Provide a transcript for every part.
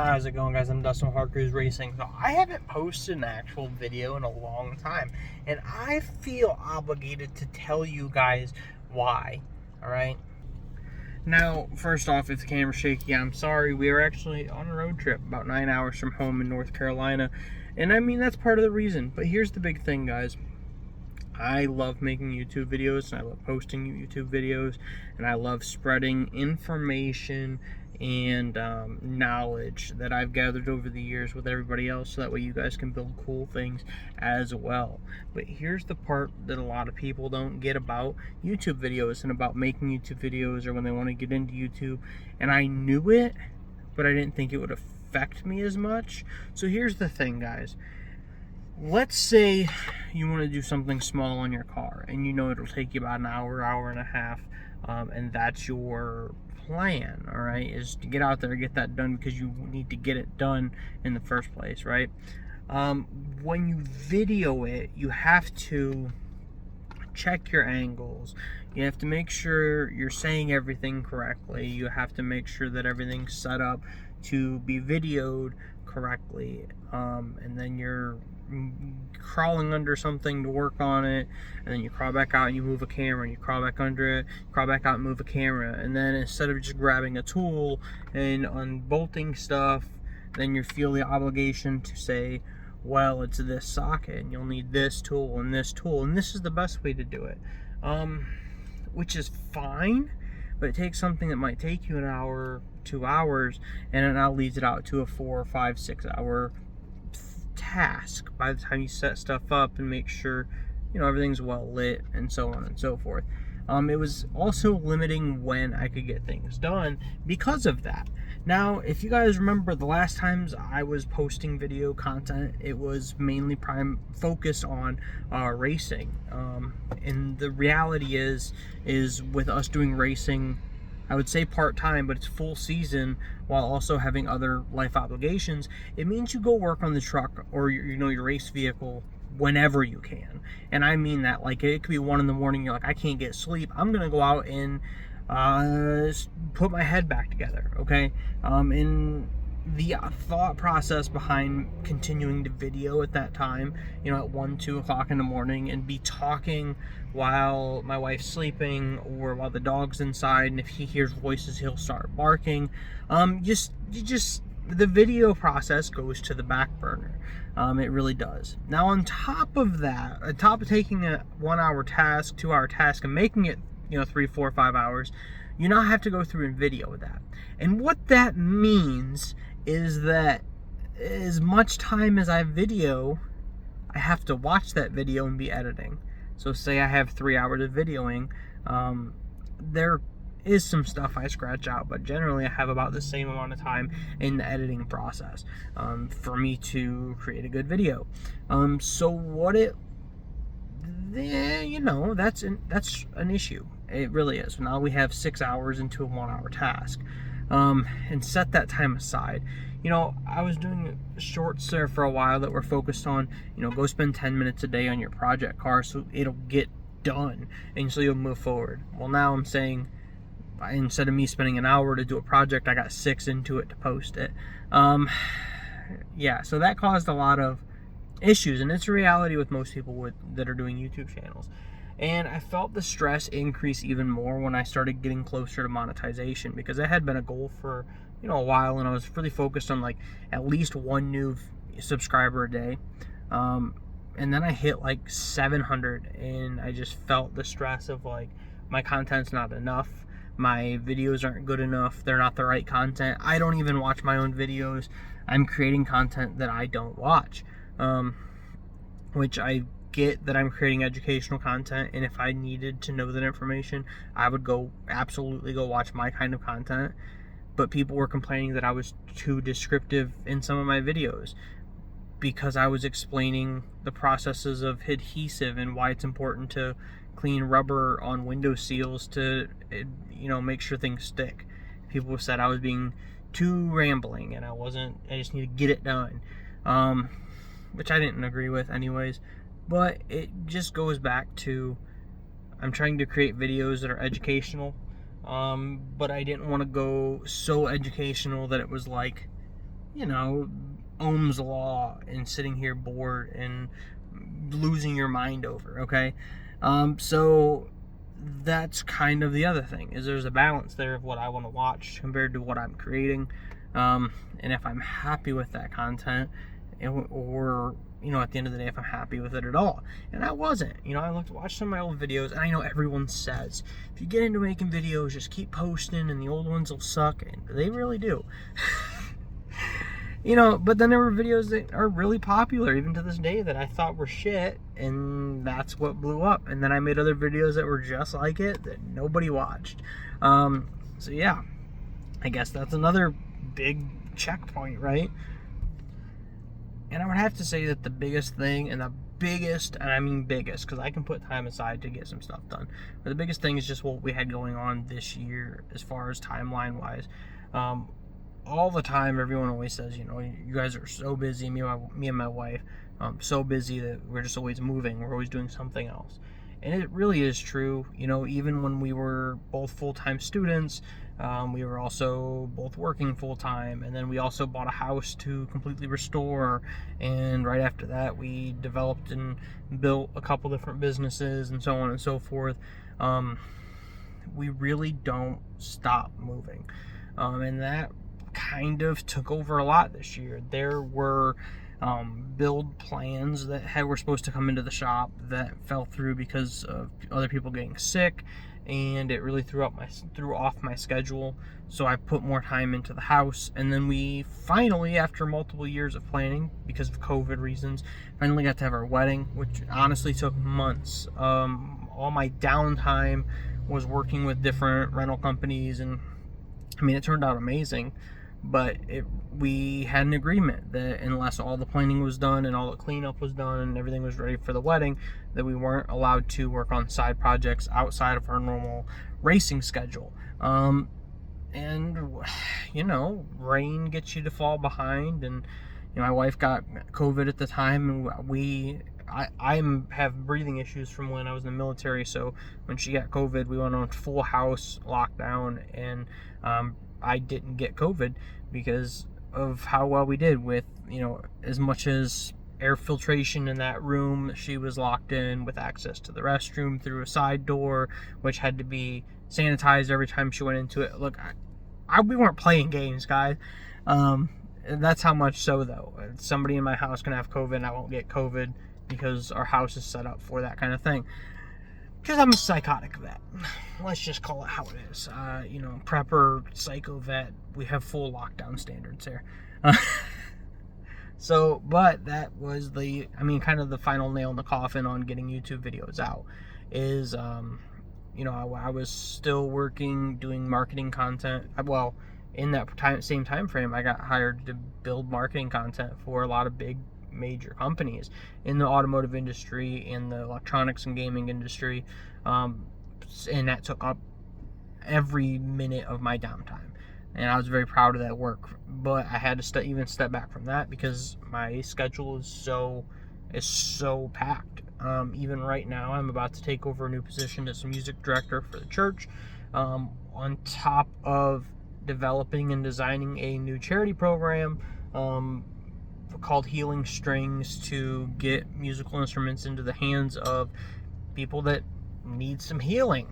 How's it going, guys? I'm Dustin with Hard Cruise Racing. So I haven't posted an actual video in a long time, and I feel obligated to tell you guys why. Alright? Now, first off, if the camera's shaky, I'm sorry. We were actually on a road trip about 9 hours from home in North Carolina, and I mean, that's part of the reason. But here's the big thing, guys. I love making YouTube videos, and I love posting YouTube videos, and I love spreading information and knowledge that I've gathered over the years with everybody else, so that way you guys can build cool things as well. But here's the part that a lot of people don't get about YouTube videos and about making YouTube videos, or when they want to get into YouTube. And I knew it, but I didn't think it would affect me as much. So here's the thing, guys. Let's say you want to do something small on your car, and you know it'll take you about an hour, hour and a half, and that's your plan, all right, is to get out there and get that done, because you need to get it done in the first place, right? When you video it, you have to check your angles. You have to make sure you're saying everything correctly. You have to make sure that everything's set up to be videoed correctly, and then you're crawling under something to work on it, and then you crawl back out and you move a camera, and you crawl back under it, crawl back out and move a camera, and then instead of just grabbing a tool and unbolting stuff, then you feel the obligation to say, well, it's this socket and you'll need this tool, and this is the best way to do it, which is fine. But it takes something that might take you an hour, 2 hours, and it now leads it out to a 4, 5, 6 hour task by the time you set stuff up and make sure, you know, everything's well lit and so on and so forth. It was also limiting when I could get things done because of that. Now, if you guys remember, the last times I was posting video content, it was mainly focused on racing. And the reality is with us doing racing, I would say part-time, but it's full season while also having other life obligations. It means you go work on the truck or your race vehicle whenever you can. And I mean that, like, it could be 1 in the morning, you're like, I can't get sleep, I'm gonna go out and put my head back together, okay? And the thought process behind continuing to video at that time, you know, at 1, 2 o'clock in the morning, and be talking while my wife's sleeping or while the dog's inside, and if he hears voices, he'll start barking. The video process goes to the back burner. It really does. Now, on top of that, on top of taking a 1 hour task, 2 hour task, and making it, 3, 4, 5 hours, you now have to go through and video that. And what that means is that as much time as I video, I have to watch that video and be editing. So say I have 3 hours of videoing, there is some stuff I scratch out, but generally I have about the same amount of time in the editing process for me to create a good video. That's an issue. It really is. Now we have 6 hours into a 1 hour task, and set that time aside. I was doing shorts there for a while that were focused on, go spend 10 minutes a day on your project car so it'll get done and so you'll move forward. Well, now I'm saying, instead of me spending an hour to do a project, I got 6 into it to post it. So that caused a lot of issues, and it's a reality with most people that are doing YouTube channels. And I felt the stress increase even more when I started getting closer to monetization, because that had been a goal for a while, and I was really focused on like at least 1 new subscriber a day. And then I hit like 700, and I just felt the stress of like, my content's not enough, my videos aren't good enough, they're not the right content. I don't even watch my own videos. I'm creating content that I don't watch, which I get that I'm creating educational content, and if I needed to know that information, I would absolutely go watch my kind of content. But people were complaining that I was too descriptive in some of my videos because I was explaining the processes of adhesive and why it's important to clean rubber on window seals to make sure things stick. People said I was being too rambling, and I just need to get it done, which I didn't agree with anyways. But it just goes back to, I'm trying to create videos that are educational, but I didn't want to go so educational that it was like you know, Ohm's law and sitting here bored and losing your mind over, okay? So that's kind of the other thing, is there's a balance there of what I want to watch compared to what I'm creating. And if I'm happy with that content, or at the end of the day, if I'm happy with it at all. And I wasn't. I watched some of my old videos, and I know everyone says, if you get into making videos, just keep posting and the old ones will suck, and they really do. But then there were videos that are really popular even to this day that I thought were shit, and that's what blew up. And then I made other videos that were just like it that nobody watched. So yeah, I guess that's another big checkpoint, right? And I would have to say that the biggest thing, and I mean biggest, because I can put time aside to get some stuff done, but the biggest thing is just what we had going on this year as far as timeline wise. All the time, everyone always says, you guys are so busy, me and my wife, so busy that we're just always moving, we're always doing something else. And it really is true. Even when we were both full-time students, we were also both working full-time, and then we also bought a house to completely restore, and right after that we developed and built a couple different businesses and so on and so forth. We really don't stop moving, and that kind of took over a lot this year. There were build plans that were supposed to come into the shop that fell through because of other people getting sick, and it really threw off my schedule. So I put more time into the house, and then we finally, after multiple years of planning because of COVID reasons, finally got to have our wedding, which honestly took months. All my downtime was working with different rental companies, and it turned out amazing. But we had an agreement that unless all the planning was done and all the cleanup was done and everything was ready for the wedding, that we weren't allowed to work on side projects outside of our normal racing schedule. And rain gets you to fall behind, and my wife got COVID at the time, and I have breathing issues from when I was in the military, so when she got COVID, we went on full house lockdown, and I didn't get COVID because of how well we did with, as much as air filtration in that room. She was locked in with access to the restroom through a side door, which had to be sanitized every time she went into it. Look, we weren't playing games, guys. That's how much so, though. Somebody in my house can have COVID and I won't get COVID because our house is set up for that kind of thing. Because I'm a psychotic vet. Let's just call it how it is. Prepper, psycho vet, we have full lockdown standards here. But that was kind of the final nail in the coffin on getting YouTube videos out. Is, I was still working, doing marketing content. Well, in that same time frame, I got hired to build marketing content for a lot of big major companies in the automotive industry, in the electronics and gaming industry, and that took up every minute of my downtime, and I was very proud of that work. But I had to even step back from that because my schedule is so packed. Even right now, I'm about to take over a new position as a music director for the church, on top of developing and designing a new charity program called Healing Strings to get musical instruments into the hands of people that need some healing,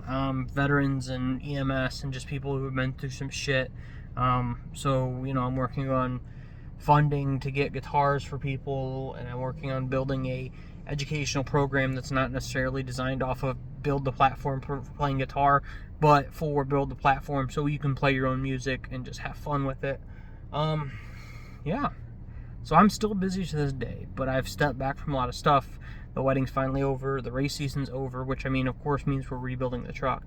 veterans and EMS and just people who have been through some shit. So I'm working on funding to get guitars for people, and I'm working on building a educational program that's not necessarily designed off of build the platform for playing guitar, but for build the platform so you can play your own music and just have fun with it. Yeah. So I'm still busy to this day, but I've stepped back from a lot of stuff. The wedding's finally over, the race season's over, which of course means we're rebuilding the truck.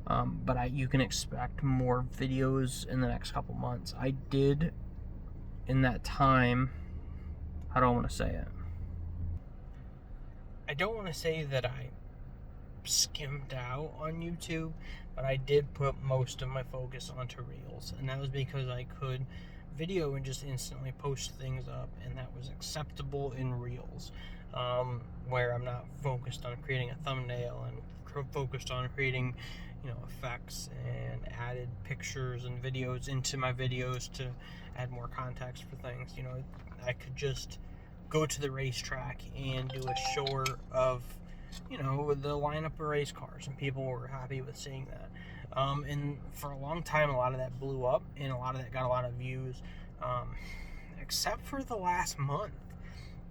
But you can expect more videos in the next couple months. I did, in that time, how do I want to say it? I don't want to say that I skimmed out on YouTube, but I did put most of my focus onto Reels, and that was because I could video and just instantly post things up, and that was acceptable in Reels, where I'm not focused on creating a thumbnail and focused on creating effects and added pictures and videos into my videos to add more context for things. I could just go to the racetrack and do a short of, with the lineup of race cars, and people were happy with seeing that. And for a long time, a lot of that blew up, and a lot of that got a lot of views, except for the last month.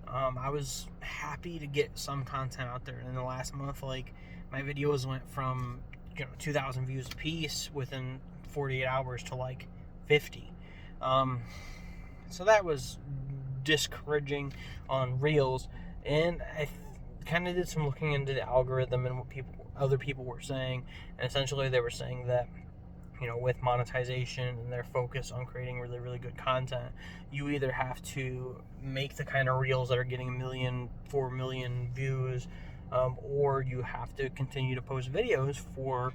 I was happy to get some content out there. And in the last month, like, my videos went from 2,000 views a piece within 48 hours to like 50. So that was discouraging on Reels, and I kind of did some looking into the algorithm and what other people were saying, and essentially they were saying that with monetization and their focus on creating really, really good content, you either have to make the kind of Reels that are getting 1 million, 4 million views, or you have to continue to post videos for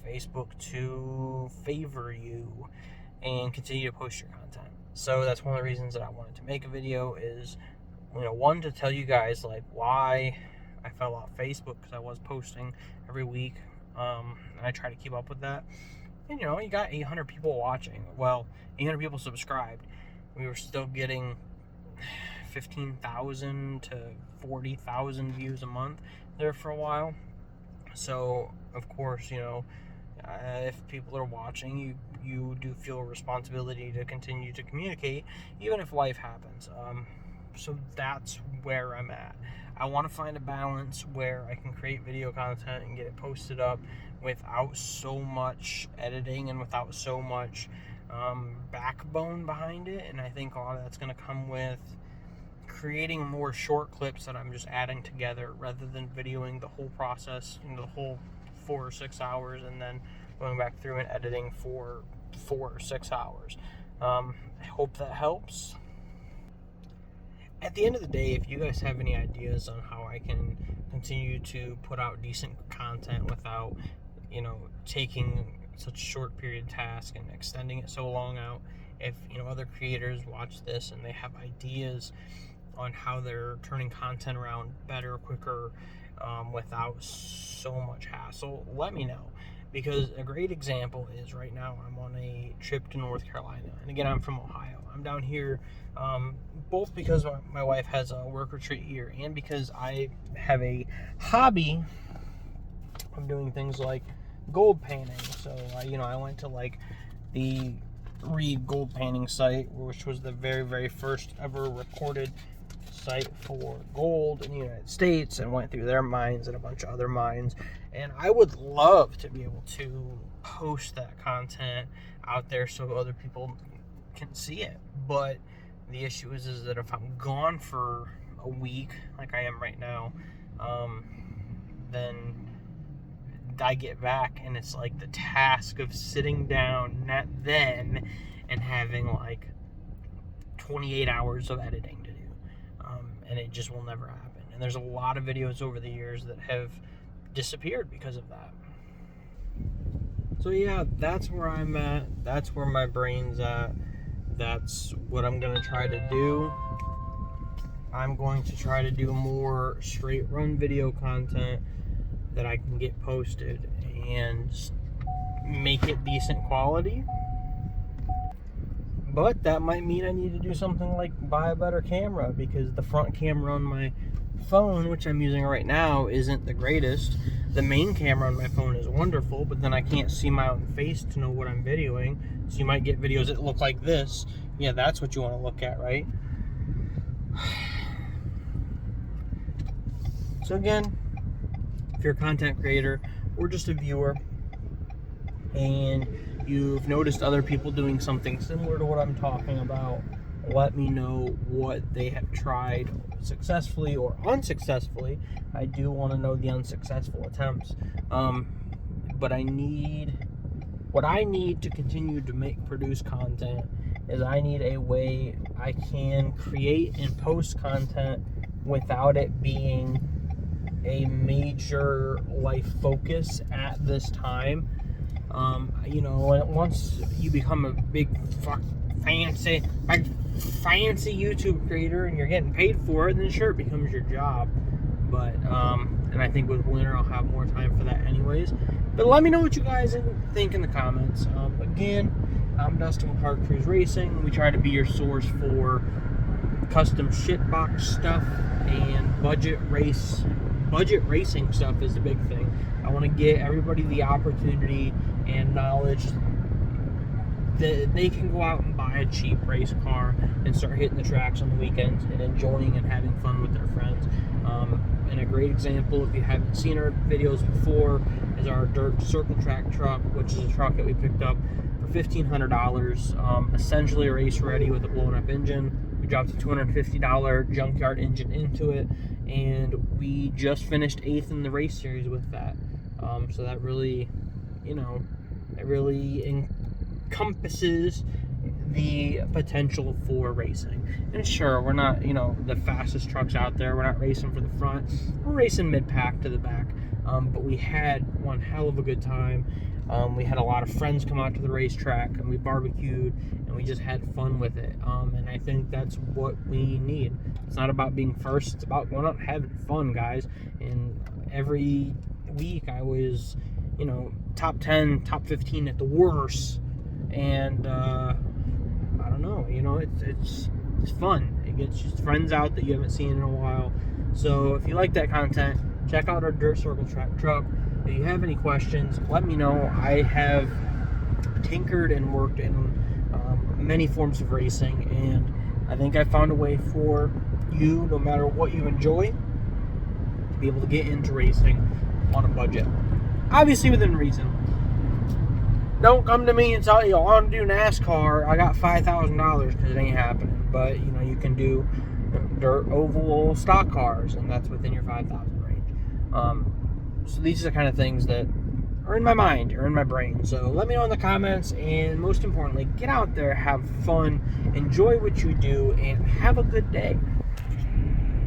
Facebook to favor you and continue to post your content. So that's one of the reasons that I wanted to make a video is, one, to tell you guys like why I fell off Facebook, because I was posting every week, and I try to keep up with that. And you got 800 people watching. Well, 800 people subscribed. We were still getting 15,000 to 40,000 views a month there for a while. So of course, if people are watching, you do feel a responsibility to continue to communicate, even if life happens. So that's where I'm at. I want to find a balance where I can create video content and get it posted up without so much editing and without so much backbone behind it. And I think a lot of that's going to come with creating more short clips that I'm just adding together rather than videoing the whole process, the whole 4 or 6 hours, and then going back through and editing for 4 or 6 hours. I hope that helps. At the end of the day, if you guys have any ideas on how I can continue to put out decent content without, taking such a short period task and extending it so long out, if, other creators watch this and they have ideas on how they're turning content around better, quicker, without so much hassle, let me know. Because a great example is right now I'm on a trip to North Carolina. And again, I'm from Ohio. I'm down here both because my wife has a work retreat here and because I have a hobby of doing things like gold panning. So, I went to like the Reed gold panning site, which was the very, very first ever recorded site for gold in the United States, and went through their mines and a bunch of other mines. And I would love to be able to post that content out there so other people can see it. But the issue is that if I'm gone for a week, like I am right now, then I get back and it's like the task of sitting down then and having like 28 hours of editing to do. And it just will never happen. And there's a lot of videos over the years that have disappeared because of that. So yeah, that's where I'm at. That's where my brain's at. That's what I'm going to try to do. I'm going to try to do more straight run video content that I can get posted and make it decent quality. But that might mean I need to do something like buy a better camera, because the front camera on my phone, which I'm using right now, isn't the greatest. The main camera on my phone is wonderful, but then I can't see my own face to know what I'm videoing. So you might get videos that look like this. Yeah, that's what you want to look at, right? So again, if you're a content creator or just a viewer and you've noticed other people doing something similar to what I'm talking about, let me know what they have tried successfully or unsuccessfully. I do want to know the unsuccessful attempts. But what I need to continue to produce content is I need a way I can create and post content without it being a major life focus at this time. Once you become a big fancy YouTube creator and you're getting paid for it, then sure, it becomes your job. But and I think with winter I'll have more time for that anyways. But let me know what you guys think in the comments. Again, I'm Dustin with Hard Cruise Racing. We try to be your source for custom shitbox stuff and budget racing stuff is the big thing. I want to get everybody the opportunity and knowledge that they can go out and buy a cheap race car and start hitting the tracks on the weekends and enjoying and having fun with their friends. And a great example, if you haven't seen our videos before, is our dirt circle track truck, which is a truck that we picked up for $1,500, essentially race ready with a blown up engine. We dropped a $250 junkyard engine into it, and we just finished 8th in the race series with that. So that really, it really encompasses the potential for racing. And sure, we're not, the fastest trucks out there. We're not racing for the front. We're racing mid-pack to the back. But we had one hell of a good time. We had a lot of friends come out to the racetrack, and we barbecued, and we just had fun with it. And I think that's what we need. It's not about being first. It's about going out and having fun, guys. And every week I was, top 10, top 15 at the worst. And I don't know, it's fun. It gets you friends out that you haven't seen in a while. So if you like that content, check out our dirt circle track truck. If you have any questions, let me know. I have tinkered and worked in many forms of racing, and I think I found a way for you, no matter what you enjoy, to be able to get into racing on a budget. Obviously within reason. Don't come to me and tell you, I want to do NASCAR. I got $5,000, because it ain't happening. But, you can do dirt oval stock cars, and that's within your $5,000 range. So these are the kind of things that are in my mind, or in my brain. So let me know in the comments, and most importantly, get out there, have fun, enjoy what you do, and have a good day.